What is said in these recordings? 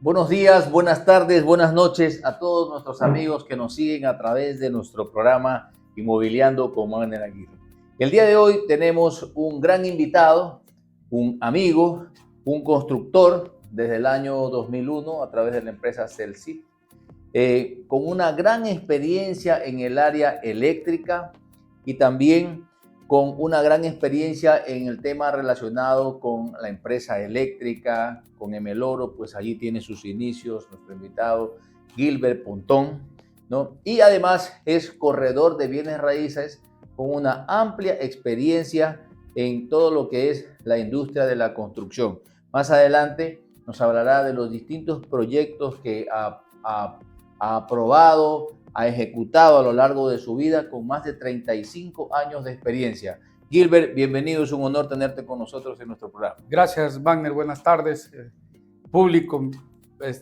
Buenos días, buenas tardes, buenas noches a todos nuestros amigos que nos siguen a través de nuestro programa Inmobiliando con Magner Aguirre. El día de hoy tenemos un gran invitado, un amigo, un constructor desde el año 2001 a través de la empresa Celsit, con una gran experiencia en el área eléctrica y también con una gran experiencia en el tema relacionado con la empresa eléctrica, con Emeloro, pues allí tiene sus inicios nuestro invitado Gilbert Pontón, ¿no? Y además es corredor de bienes raíces con una amplia experiencia en todo lo que es la industria de la construcción. Más adelante nos hablará de los distintos proyectos que ha aprobado, ha ejecutado a lo largo de su vida con más de 35 años de experiencia. Gilbert, bienvenido, es un honor tenerte con nosotros en nuestro programa. Gracias, Magner, buenas tardes, público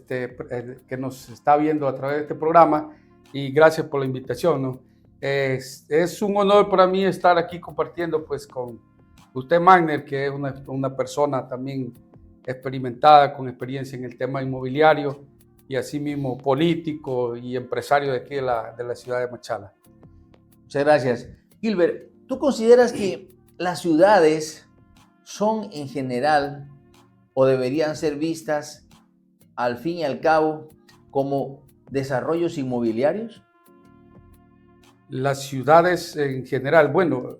que nos está viendo a través de este programa, y gracias por la invitación, ¿no? Es un honor para mí estar aquí compartiendo pues con usted, Magner, que es una persona también experimentada, con experiencia en el tema inmobiliario y asimismo político y empresario de aquí de la ciudad de Machala. Muchas gracias. Gilbert, ¿tú consideras que las ciudades son en general o deberían ser vistas al fin y al cabo como desarrollos inmobiliarios? Las ciudades en general, bueno,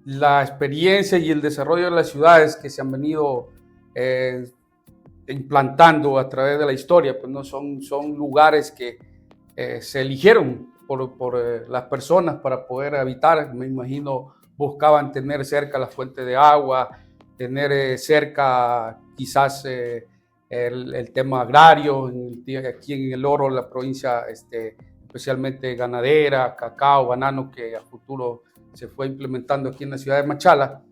la experiencia y el desarrollo de las ciudades que se han venido implantando a través de la historia, pues no son lugares que se eligieron por las personas para poder habitar. Me imagino buscaban tener cerca la fuente de agua, tener cerca quizás el tema agrario, aquí en El Oro, la provincia especialmente ganadera, cacao, banano, que a futuro se fue implementando aquí en la ciudad de Machala.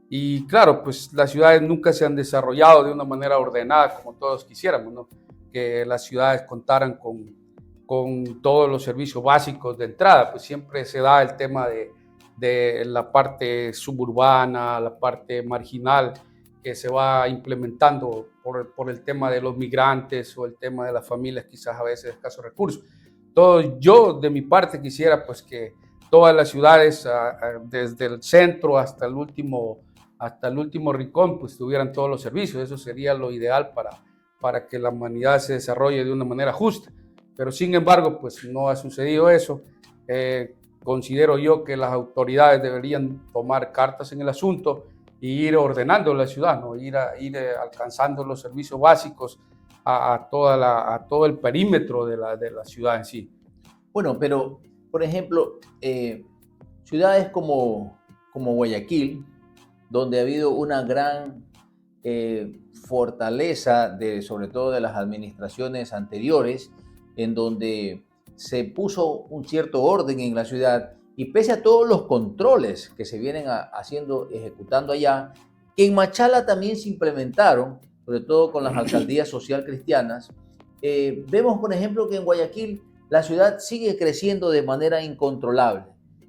Y claro, pues las ciudades nunca se han desarrollado de una manera ordenada como todos quisiéramos, ¿no? Que las ciudades contaran con todos los servicios básicos de entrada. Pues siempre se da el tema de la parte suburbana, la parte marginal, que se va implementando por el tema de los migrantes o el tema de las familias quizás a veces de escasos recursos. Yo de mi parte quisiera pues que todas las ciudades, desde el centro hasta el último rincón, pues tuvieran todos los servicios. Eso sería lo ideal para que la humanidad se desarrolle de una manera justa. Pero sin embargo, pues no ha sucedido eso. Considero yo que las autoridades deberían tomar cartas en el asunto e ir ordenando la ciudad, ¿no? Ir alcanzando los servicios básicos a todo el perímetro de la ciudad en sí. Bueno, pero por ejemplo, ciudades como Guayaquil, donde ha habido una gran fortaleza sobre todo de las administraciones anteriores, en donde se puso un cierto orden en la ciudad, y pese a todos los controles que se vienen ejecutando allá, que en Machala también se implementaron, sobre todo con las alcaldías social cristianas, vemos por ejemplo que en Guayaquil la ciudad sigue creciendo de manera incontrolable.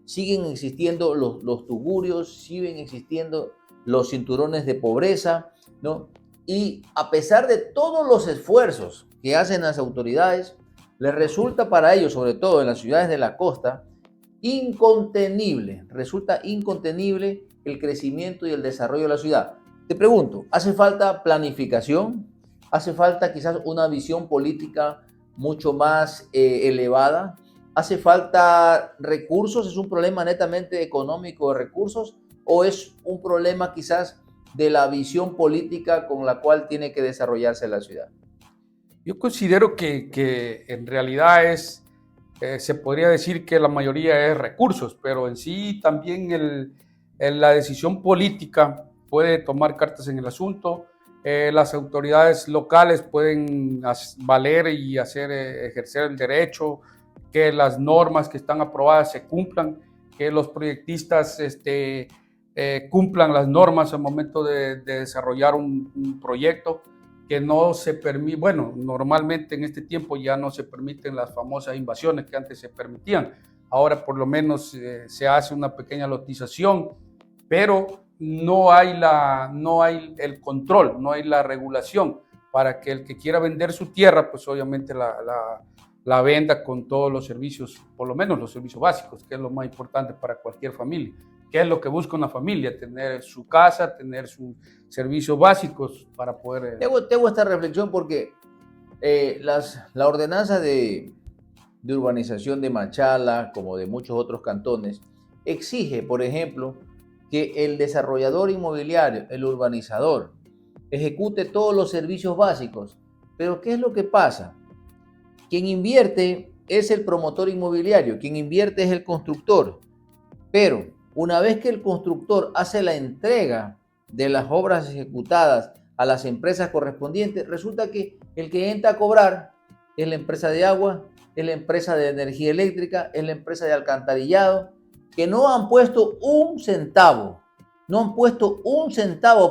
Siguen existiendo los tugurios, siguen existiendo los cinturones de pobreza, ¿no? Y a pesar de todos los esfuerzos que hacen las autoridades, les resulta para ellos, sobre todo en las ciudades de la costa, resulta incontenible el crecimiento y el desarrollo de la ciudad. Te pregunto, ¿hace falta planificación? ¿Hace falta quizás una visión política mucho más elevada? ¿Hace falta recursos? ¿Es un problema netamente económico de recursos o es un problema quizás de la visión política con la cual tiene que desarrollarse la ciudad? Yo considero que en realidad se podría decir que la mayoría es recursos, pero en sí también la decisión política puede tomar cartas en el asunto. Las autoridades locales pueden valer y ejercer el derecho, que las normas que están aprobadas se cumplan, que los proyectistas cumplan las normas al momento de desarrollar un proyecto, que no se permite. Bueno, normalmente en este tiempo ya no se permiten las famosas invasiones que antes se permitían. Ahora por lo menos se hace una pequeña lotización, pero no hay el control, no hay la regulación. para que el que quiera vender su tierra, pues obviamente la venda con todos los servicios, por lo menos los servicios básicos, que es lo más importante para cualquier familia. ¿Qué es lo que busca una familia? Tener su casa, tener sus servicios básicos para poder... Tengo esta reflexión porque la ordenanza de urbanización de Machala, como de muchos otros cantones, exige, por ejemplo, que el desarrollador inmobiliario, el urbanizador, ejecute todos los servicios básicos. Pero ¿qué es lo que pasa? Quien invierte es el promotor inmobiliario, quien invierte es el constructor. Pero una vez que el constructor hace la entrega de las obras ejecutadas a las empresas correspondientes, resulta que el que entra a cobrar es la empresa de agua, es la empresa de energía eléctrica, es la empresa de alcantarillado, que no han puesto un centavo,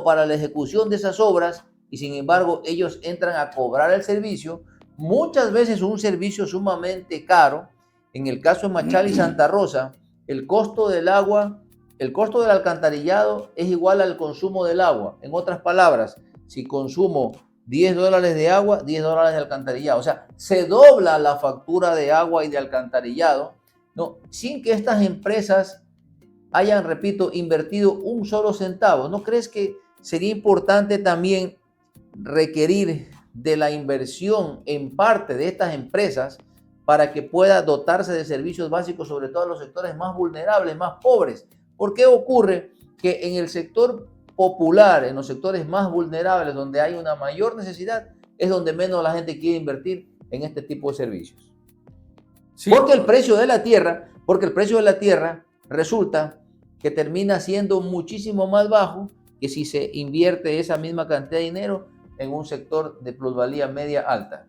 para la ejecución de esas obras, y sin embargo ellos entran a cobrar el servicio, muchas veces un servicio sumamente caro. En el caso de Machala y Santa Rosa, el costo del agua, el costo del alcantarillado es igual al consumo del agua. En otras palabras, si consumo $10 de agua, $10 de alcantarillado. O sea, se dobla la factura de agua y de alcantarillado, ¿no? Sin que estas empresas hayan, repito, invertido un solo centavo. ¿No crees que sería importante también requerir de la inversión en parte de estas empresas para que pueda dotarse de servicios básicos, sobre todo en los sectores más vulnerables, más pobres? ¿Por qué ocurre que en el sector popular, en los sectores más vulnerables, donde hay una mayor necesidad, es donde menos la gente quiere invertir en este tipo de servicios? Sí. Porque el precio de la tierra resulta que termina siendo muchísimo más bajo que si se invierte esa misma cantidad de dinero en un sector de plusvalía media alta.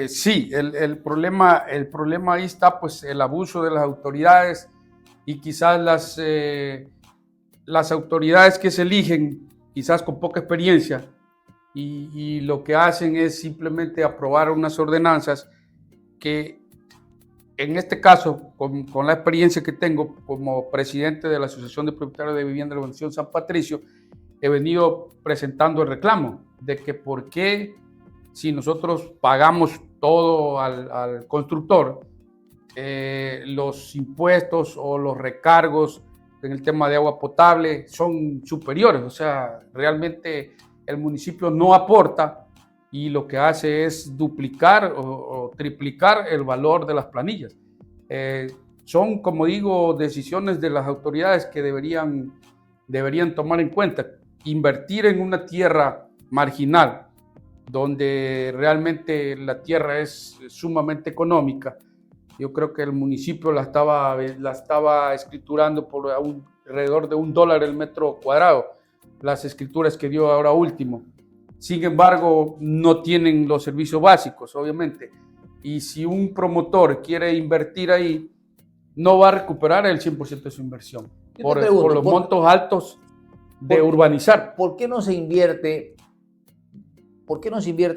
Sí, el problema ahí está, pues, el abuso de las autoridades, y quizás las autoridades que se eligen, quizás con poca experiencia, y lo que hacen es simplemente aprobar unas ordenanzas que, en este caso, con la experiencia que tengo como presidente de la Asociación de Propietarios de Vivienda de la Urbanización San Patricio, he venido presentando el reclamo de que por qué, si nosotros pagamos todo al constructor, los impuestos o los recargos en el tema de agua potable son superiores. O sea, realmente el municipio no aporta, y lo que hace es duplicar o triplicar el valor de las planillas. Son, como digo, decisiones de las autoridades que deberían tomar en cuenta. Invertir en una tierra marginal, donde realmente la tierra es sumamente económica. Yo creo que el municipio la estaba escriturando por alrededor de $1 el metro cuadrado, las escrituras que dio ahora último. Sin embargo, no tienen los servicios básicos, obviamente. Y si un promotor quiere invertir ahí, no va a recuperar el 100% de su inversión por los montos altos de urbanizar. ¿Por qué no se invierte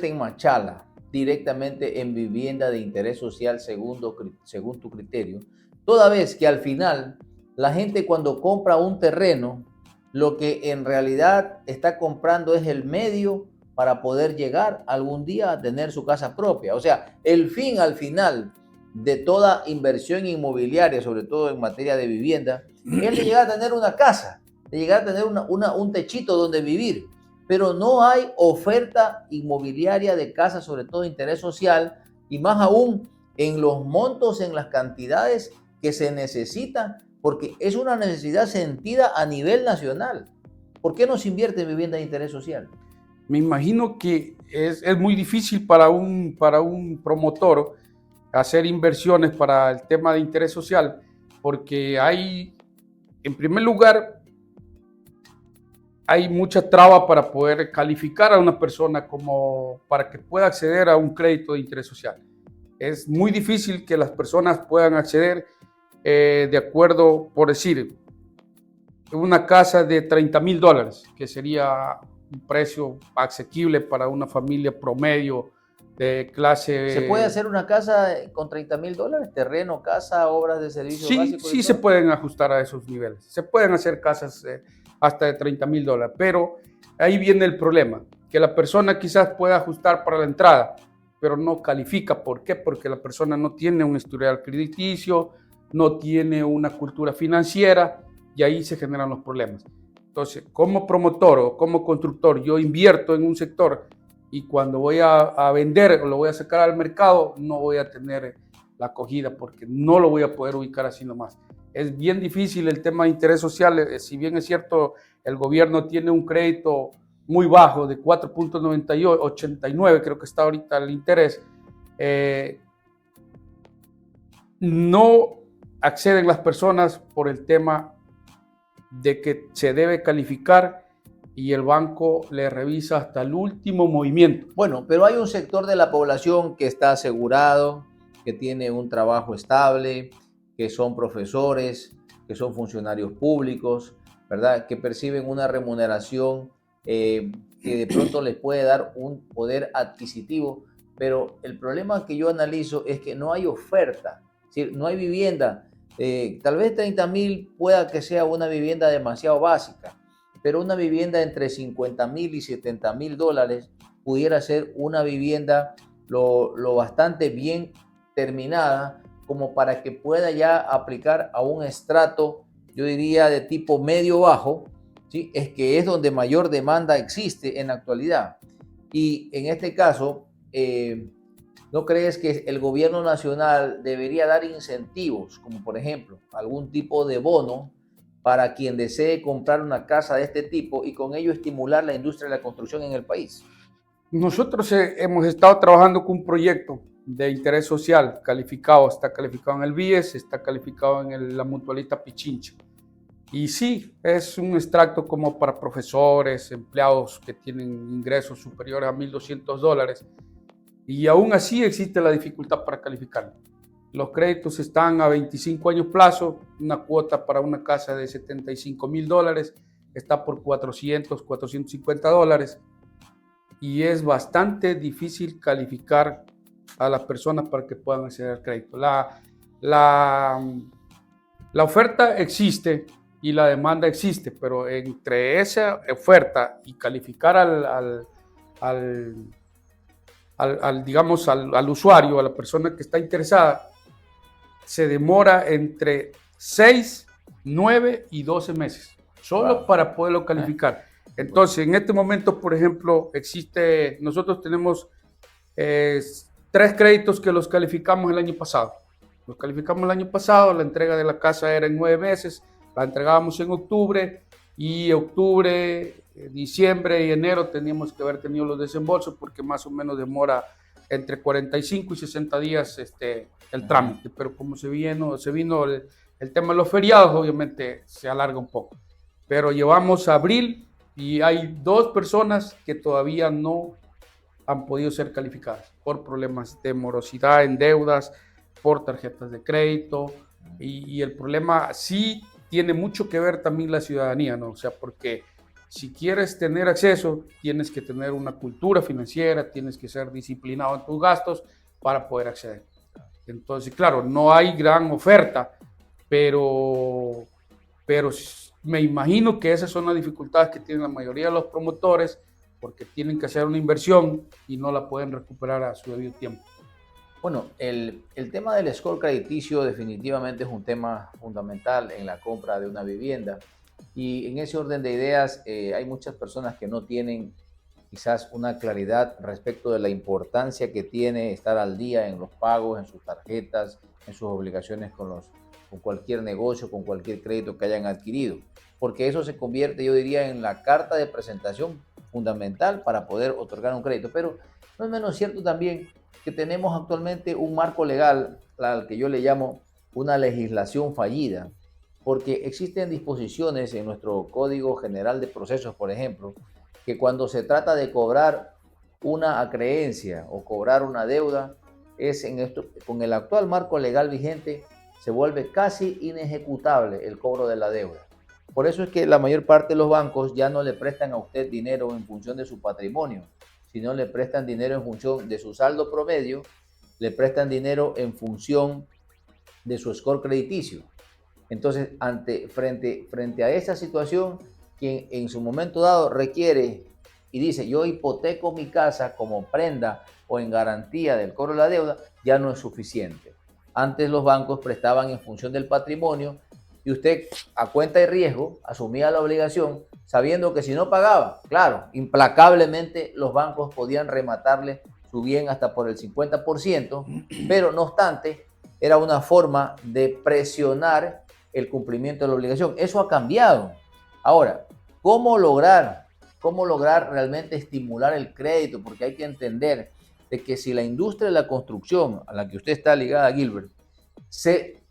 en Machala directamente en vivienda de interés social según tu criterio? Toda vez que al final la gente, cuando compra un terreno, lo que en realidad está comprando es el medio para poder llegar algún día a tener su casa propia. O sea, el fin al final de toda inversión inmobiliaria, sobre todo en materia de vivienda, es de llegar a tener una casa, de llegar a tener un techito donde vivir. Pero no hay oferta inmobiliaria de casas, sobre todo de interés social, y más aún en los montos, en las cantidades que se necesitan, porque es una necesidad sentida a nivel nacional. ¿Por qué no se invierte en vivienda de interés social? Me imagino que es muy difícil para un promotor hacer inversiones para el tema de interés social, porque en primer lugar, hay mucha traba para poder calificar a una persona como para que pueda acceder a un crédito de interés social. Es muy difícil que las personas puedan acceder de acuerdo, por decir, una casa de $30,000, que sería un precio asequible para una familia promedio de clase... ¿Se puede hacer una casa con $30,000? ¿Terreno, casa, obras de servicios básicos? Sí, se pueden ajustar a esos niveles. Se pueden hacer casas hasta de $30,000, pero ahí viene el problema, que la persona quizás pueda ajustar para la entrada, pero no califica. ¿Por qué? Porque la persona no tiene un historial crediticio, no tiene una cultura financiera y ahí se generan los problemas. Entonces, como promotor o como constructor, yo invierto en un sector y cuando voy a vender o lo voy a sacar al mercado, no voy a tener la acogida porque no lo voy a poder ubicar así nomás. Es bien difícil el tema de interés social. Si bien es cierto, el gobierno tiene un crédito muy bajo de 4.89, creo que está ahorita el interés, no acceden las personas por el tema de que se debe calificar y el banco le revisa hasta el último movimiento. Bueno, pero hay un sector de la población que está asegurado, que tiene un trabajo estable, que son profesores, que son funcionarios públicos, ¿verdad? Que perciben una remuneración que de pronto les puede dar un poder adquisitivo, pero el problema que yo analizo es que no hay oferta, es decir, no hay vivienda. Tal vez 30.000 pueda que sea una vivienda demasiado básica, pero una vivienda entre 50.000 y 70.000 dólares pudiera ser una vivienda lo bastante bien terminada como para que pueda ya aplicar a un estrato, yo diría, de tipo medio-bajo, ¿sí? Es que es donde mayor demanda existe en la actualidad. Y en este caso, ¿no crees que el gobierno nacional debería dar incentivos, como por ejemplo algún tipo de bono para quien desee comprar una casa de este tipo y con ello estimular la industria de la construcción en el país? Nosotros hemos estado trabajando con un proyecto de interés social calificado, está calificado en el BIES, está calificado en la Mutualista Pichincha. Y sí, es un extracto como para profesores, empleados que tienen ingresos superiores a $1,200 y aún así existe la dificultad para calificarlo. Los créditos están a 25 años plazo, una cuota para una casa de $75,000 está por $400, $450 y es bastante difícil calificar a las personas para que puedan acceder al crédito. La oferta existe y la demanda existe, pero entre esa oferta y calificar digamos, al usuario, a la persona que está interesada, se demora entre 6, 9 y 12 meses, solo para poderlo calificar. Entonces, en este momento, por ejemplo, nosotros tenemos 3 créditos que los calificamos el año pasado. Los calificamos el año pasado, la entrega de la casa era en 9 meses, la entregábamos en octubre y octubre, diciembre y enero teníamos que haber tenido los desembolsos porque más o menos demora entre 45 y 60 días el trámite, pero como se vino el tema de los feriados, obviamente se alarga un poco. Pero llevamos abril y hay 2 personas que todavía no han podido ser calificadas por problemas de morosidad en deudas, por tarjetas de crédito y el problema sí tiene mucho que ver también la ciudadanía, ¿no? O sea, porque si quieres tener acceso, tienes que tener una cultura financiera, tienes que ser disciplinado en tus gastos para poder acceder. Entonces, claro, no hay gran oferta, pero me imagino que esas son las dificultades que tienen la mayoría de los promotores porque tienen que hacer una inversión y no la pueden recuperar a su debido tiempo. Bueno, el tema del score crediticio definitivamente es un tema fundamental en la compra de una vivienda y en ese orden de ideas hay muchas personas que no tienen quizás una claridad respecto de la importancia que tiene estar al día en los pagos, en sus tarjetas, en sus obligaciones con cualquier negocio, con cualquier crédito que hayan adquirido, porque eso se convierte, yo diría, en la carta de presentación fundamental para poder otorgar un crédito. Pero no es menos cierto también que tenemos actualmente un marco legal al que yo le llamo una legislación fallida, porque existen disposiciones en nuestro Código General de Procesos, por ejemplo, que cuando se trata de cobrar una acreencia o cobrar una deuda, con el actual marco legal vigente, se vuelve casi inejecutable el cobro de la deuda. Por eso es que la mayor parte de los bancos ya no le prestan a usted dinero en función de su patrimonio, sino le prestan dinero en función de su saldo promedio, le prestan dinero en función de su score crediticio. Entonces, frente a esa situación, quien en su momento dado requiere y dice, yo hipoteco mi casa como prenda o en garantía del cobro de la deuda, ya no es suficiente. Antes los bancos prestaban en función del patrimonio y usted, a cuenta de riesgo, asumía la obligación sabiendo que si no pagaba, claro, implacablemente los bancos podían rematarle su bien hasta por el 50%, pero no obstante, era una forma de presionar el cumplimiento de la obligación. Eso ha cambiado. Ahora, ¿cómo lograr realmente estimular el crédito? Porque hay que entender de que si la industria de la construcción, a la que usted está ligada, Gilbert, se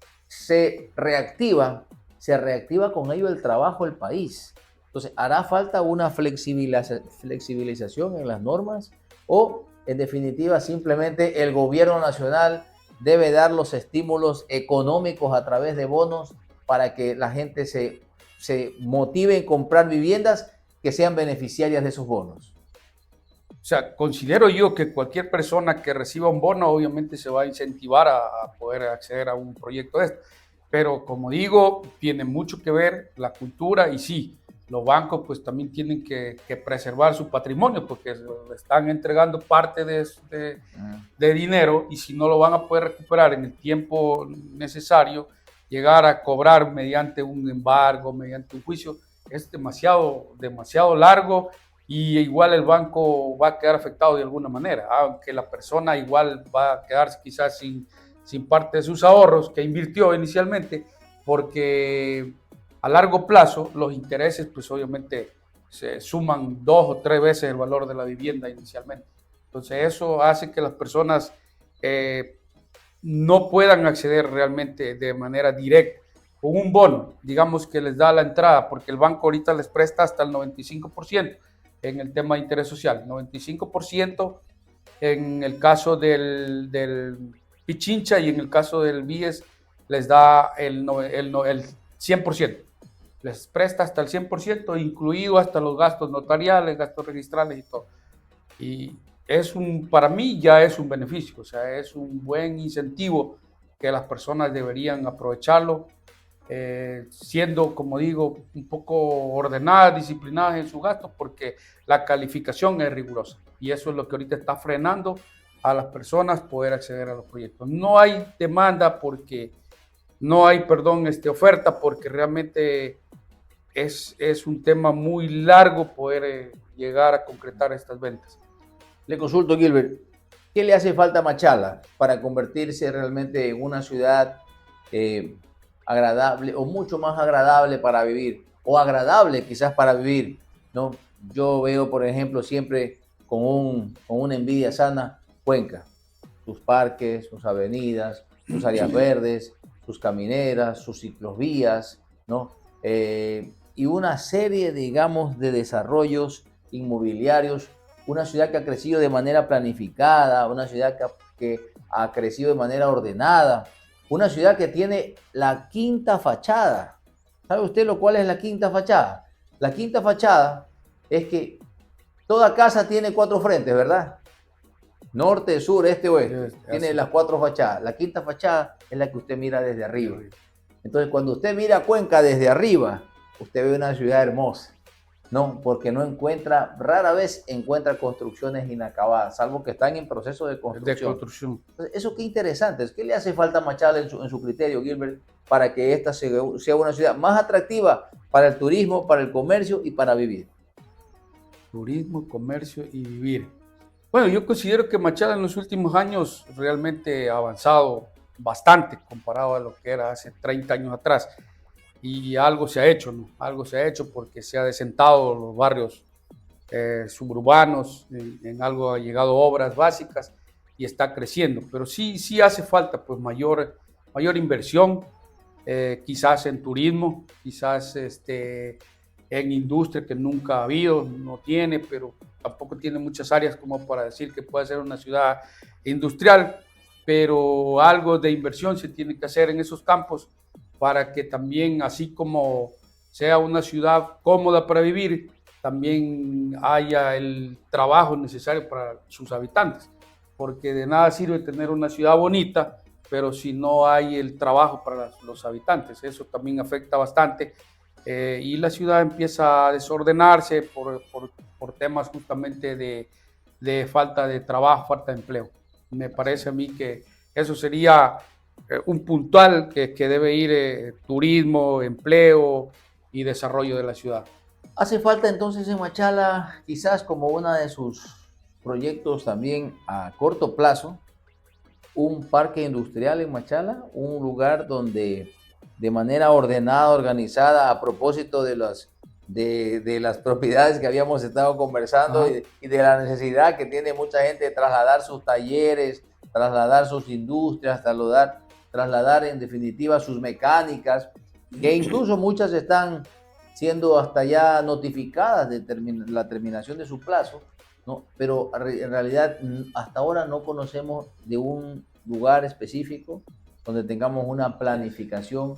reactiva, se reactiva con ello el trabajo del país. Entonces, ¿hará falta una flexibilización en las normas o, en definitiva, simplemente el gobierno nacional debe dar los estímulos económicos a través de bonos para que la gente se motive en comprar viviendas que sean beneficiarias de esos bonos? O sea, considero yo que cualquier persona que reciba un bono obviamente se va a incentivar a poder acceder a un proyecto de esto. Pero como digo, tiene mucho que ver la cultura y sí, los bancos pues también tienen que preservar su patrimonio porque le están entregando parte de dinero y si no lo van a poder recuperar en el tiempo necesario, llegar a cobrar mediante un embargo, mediante un juicio, es demasiado largo y igual el banco va a quedar afectado de alguna manera, aunque la persona igual va a quedarse quizás sin parte de sus ahorros que invirtió inicialmente, porque a largo plazo los intereses pues obviamente se suman 2 o 3 veces el valor de la vivienda inicialmente. Entonces eso hace que las personas no puedan acceder realmente de manera directa con un bono, digamos que les da la entrada, porque el banco ahorita les presta hasta el 95% en el tema de interés social, 95% en el caso del Pichincha y en el caso del BIES les da el 100%. Les presta hasta el 100%, incluido hasta los gastos notariales, gastos registrales y todo. Y para mí ya es un beneficio, o sea, es un buen incentivo que las personas deberían aprovecharlo, siendo, como digo, un poco ordenadas, disciplinadas en sus gastos, porque la calificación es rigurosa y eso es lo que ahorita está frenando a las personas poder acceder a los proyectos. No hay demanda porque no hay, oferta porque realmente es un tema muy largo poder llegar a concretar estas ventas. Le consulto, Gilbert, ¿qué le hace falta a Machala para convertirse realmente en una ciudad agradable o mucho más agradable para vivir? O agradable quizás para vivir, ¿no? Yo veo, por ejemplo, siempre con una envidia sana Cuenca, sus parques, sus avenidas, sus áreas verdes, sus camineras, sus ciclovías, ¿no? Y una serie, digamos, de desarrollos inmobiliarios, una ciudad que ha crecido de manera planificada, una ciudad que ha crecido de manera ordenada, una ciudad que tiene la quinta fachada. ¿Sabe usted lo cual es la quinta fachada? La quinta fachada es que toda casa tiene 4 frentes, ¿verdad? Norte, sur, este, oeste. Tiene las 4 fachadas. La quinta fachada es la que usted mira desde arriba. Entonces, cuando usted mira Cuenca desde arriba, usted ve una ciudad hermosa. No, porque rara vez encuentra construcciones inacabadas, salvo que están en proceso de construcción. Entonces, eso qué interesante. ¿Qué le hace falta a Machala en su criterio, Gilbert, para que esta sea una ciudad más atractiva para el turismo, para el comercio y para vivir? Turismo, comercio y vivir. Bueno, yo considero que Machala en los últimos años realmente ha avanzado bastante comparado a lo que era hace 30 años atrás. Y algo se ha hecho, ¿no? Algo se ha hecho porque se ha desentado los barrios suburbanos, en algo ha llegado obras básicas y está creciendo. Pero sí hace falta pues mayor inversión, quizás en turismo, quizás en industria que nunca ha habido, no tiene, pero tampoco tiene muchas áreas como para decir que puede ser una ciudad industrial, pero algo de inversión se tiene que hacer en esos campos para que también, así como sea una ciudad cómoda para vivir, también haya el trabajo necesario para sus habitantes, porque de nada sirve tener una ciudad bonita, pero si no hay el trabajo para los habitantes, eso también afecta bastante y la ciudad empieza a desordenarse por temas justamente de falta de trabajo, falta de empleo. Me parece a mí que eso sería un puntual que debe ir turismo, empleo y desarrollo de la ciudad. Hace falta entonces en Machala, quizás como uno de sus proyectos también a corto plazo, un parque industrial en Machala, un lugar donde de manera ordenada, organizada, a propósito de las propiedades que habíamos estado conversando y de la necesidad que tiene mucha gente de trasladar sus talleres, trasladar sus industrias, trasladar en definitiva sus mecánicas, que incluso muchas están siendo hasta ya notificadas de la terminación de su plazo, ¿no? Pero en realidad hasta ahora no conocemos de un lugar específico donde tengamos una planificación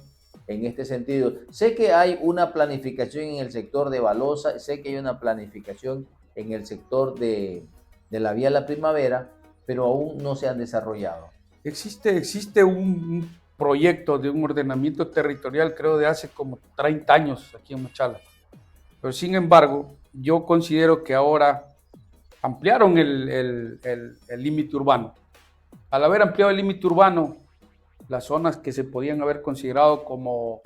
en este sentido. Sé que hay una planificación en el sector de Balosa, sé que hay una planificación en el sector de la Vía La Primavera, pero aún no se han desarrollado. Existe un proyecto de un ordenamiento territorial, creo, de hace como 30 años aquí en Machala. Pero sin embargo, yo considero que ahora ampliaron el límite urbano. Al haber ampliado el límite urbano, las zonas que se podían haber considerado como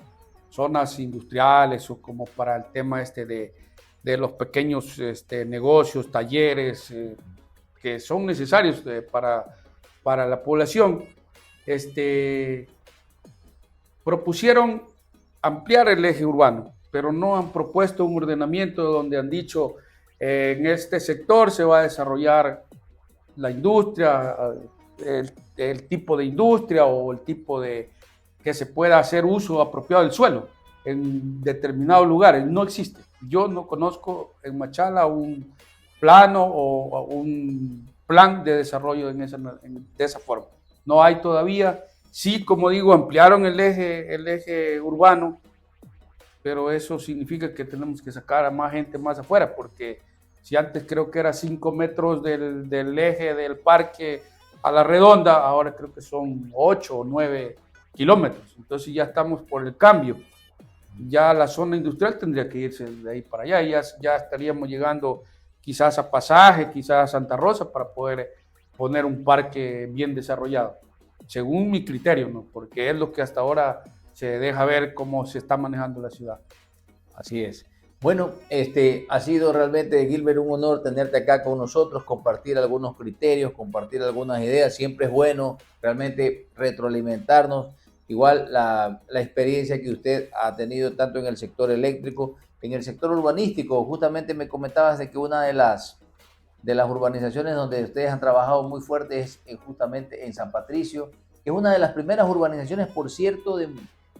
zonas industriales o como para el tema de los pequeños negocios, talleres que son necesarios para la población, propusieron ampliar el eje urbano, pero no han propuesto un ordenamiento donde han dicho en este sector se va a desarrollar la industria, el tipo de industria o el tipo de que se pueda hacer uso apropiado del suelo en determinados lugares. No existe. Yo no conozco en Machala un plano o un plan de desarrollo de esa forma. No hay todavía. Sí, como digo, ampliaron el eje urbano, pero eso significa que tenemos que sacar a más gente más afuera, porque si antes creo que era 5 metros del eje del parque a la redonda, ahora creo que son 8 o 9 kilómetros. Entonces ya estamos por el cambio. Ya la zona industrial tendría que irse de ahí para allá. Ya estaríamos llegando quizás a Pasaje, quizás a Santa Rosa para poder poner un parque bien desarrollado, según mi criterio, ¿no? Porque es lo que hasta ahora se deja ver cómo se está manejando la ciudad. Así es. Bueno, ha sido realmente, Gilbert, un honor tenerte acá con nosotros, compartir algunos criterios, compartir algunas ideas. Siempre es bueno realmente retroalimentarnos. Igual la experiencia que usted ha tenido tanto en el sector eléctrico, en el sector urbanístico. Justamente me comentabas de que una de las urbanizaciones donde ustedes han trabajado muy fuerte es justamente en San Patricio, que es una de las primeras urbanizaciones, por cierto, de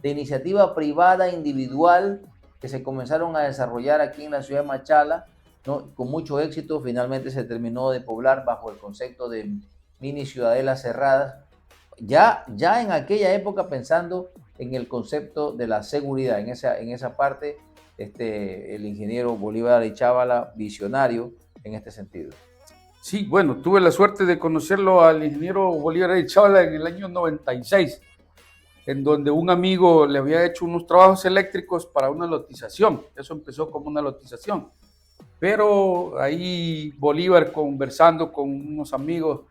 iniciativa privada individual que se comenzaron a desarrollar aquí en la ciudad de Machala, ¿no? Con mucho éxito. Finalmente se terminó de poblar bajo el concepto de mini ciudadelas cerradas, ya en aquella época pensando en el concepto de la seguridad. En esa parte, el ingeniero Bolívar Arichábala, visionario en este sentido. Sí, bueno, tuve la suerte de conocerlo al ingeniero Bolívar Arichábala en el año 96, en donde un amigo le había hecho unos trabajos eléctricos para una lotización. Eso empezó como una lotización. Pero ahí Bolívar, conversando con unos amigos,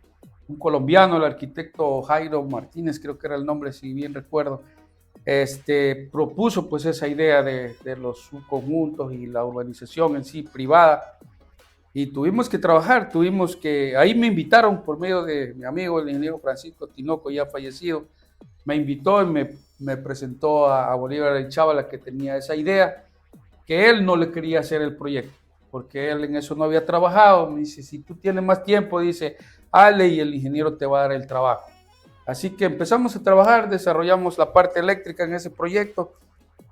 un colombiano, el arquitecto Jairo Martínez, creo que era el nombre, si bien recuerdo, propuso pues esa idea de los subconjuntos y la urbanización en sí privada. Y tuvimos que trabajar, ahí me invitaron por medio de mi amigo, el ingeniero Francisco Tinoco, ya fallecido, me invitó y me presentó a Bolívar Arichábala, que tenía esa idea, que él no le quería hacer el proyecto, porque él en eso no había trabajado. Me dice, si tú tienes más tiempo, dice, hazle y el ingeniero te va a dar el trabajo. Así que empezamos a trabajar, desarrollamos la parte eléctrica en ese proyecto,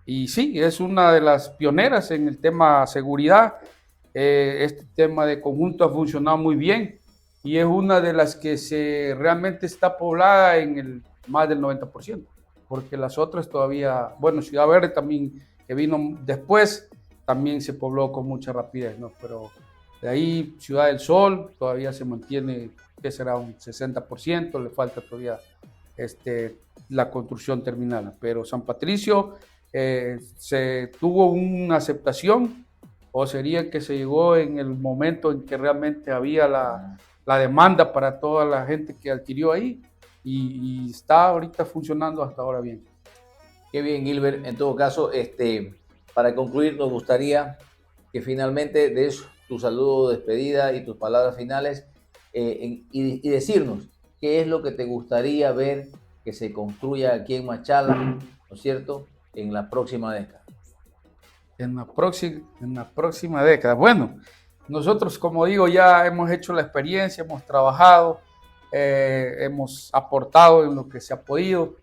y sí, es una de las pioneras en el tema seguridad. Este tema de conjunto ha funcionado muy bien y es una de las que realmente está poblada en el más del 90%, porque las otras todavía, bueno, Ciudad Verde también, que vino después, también se pobló con mucha rapidez, ¿no? Pero de ahí Ciudad del Sol todavía se mantiene, que será un 60%, le falta todavía la construcción terminada, pero San Patricio ¿Se tuvo una aceptación o sería que se llegó en el momento en que realmente había la demanda para toda la gente que adquirió ahí y está ahorita funcionando hasta ahora bien? Qué bien, Gilbert. En todo caso, para concluir, nos gustaría que finalmente des tu saludo de despedida y tus palabras finales y decirnos qué es lo que te gustaría ver que se construya aquí en Machala, ¿no es cierto?, en la próxima década. En la próxima década. Bueno, nosotros, como digo, ya hemos hecho la experiencia, hemos trabajado, hemos aportado en lo que se ha podido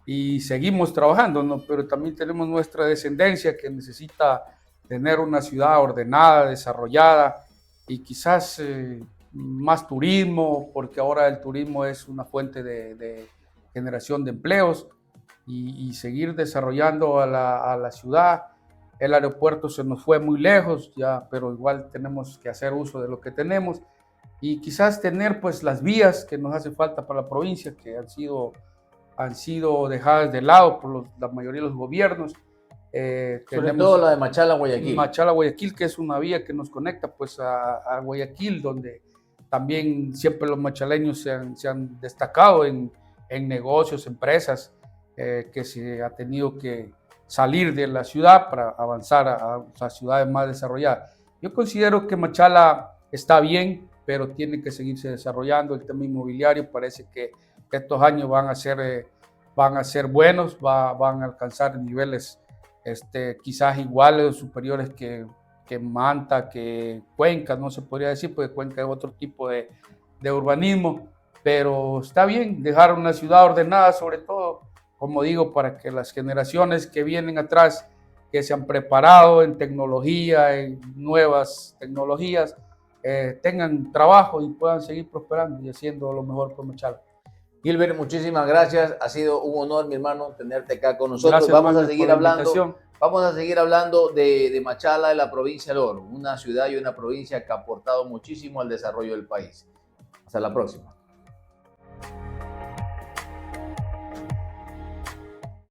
y seguimos trabajando, ¿no? Pero también tenemos nuestra descendencia que necesita tener una ciudad ordenada, desarrollada y quizás más turismo, porque ahora el turismo es una fuente de generación de empleos y seguir desarrollando a la ciudad. El aeropuerto se nos fue muy lejos, ya, pero igual tenemos que hacer uso de lo que tenemos y quizás tener pues las vías que nos hace falta para la provincia, que han sido dejadas de lado por la mayoría de los gobiernos. Sobre todo la de Machala, Guayaquil. Machala, Guayaquil, que es una vía que nos conecta pues a Guayaquil, donde también siempre los machaleños se han destacado en negocios, empresas, que se ha tenido que salir de la ciudad para avanzar a ciudades más desarrolladas. Yo considero que Machala está bien, pero tiene que seguirse desarrollando. El tema inmobiliario parece que estos años van a ser buenos, van a alcanzar niveles quizás iguales o superiores que Manta, que Cuenca, no se podría decir, porque Cuenca es otro tipo de urbanismo, pero está bien dejar una ciudad ordenada, sobre todo, como digo, para que las generaciones que vienen atrás, que se han preparado en tecnología, en nuevas tecnologías, tengan trabajo y puedan seguir prosperando y haciendo lo mejor por Machala. Gilbert, muchísimas gracias. Ha sido un honor, mi hermano, tenerte acá con nosotros. Gracias, vamos Manuel, a seguir hablando. Vamos a seguir hablando de Machala, de la provincia del Oro, una ciudad y una provincia que ha aportado muchísimo al desarrollo del país. Hasta la próxima.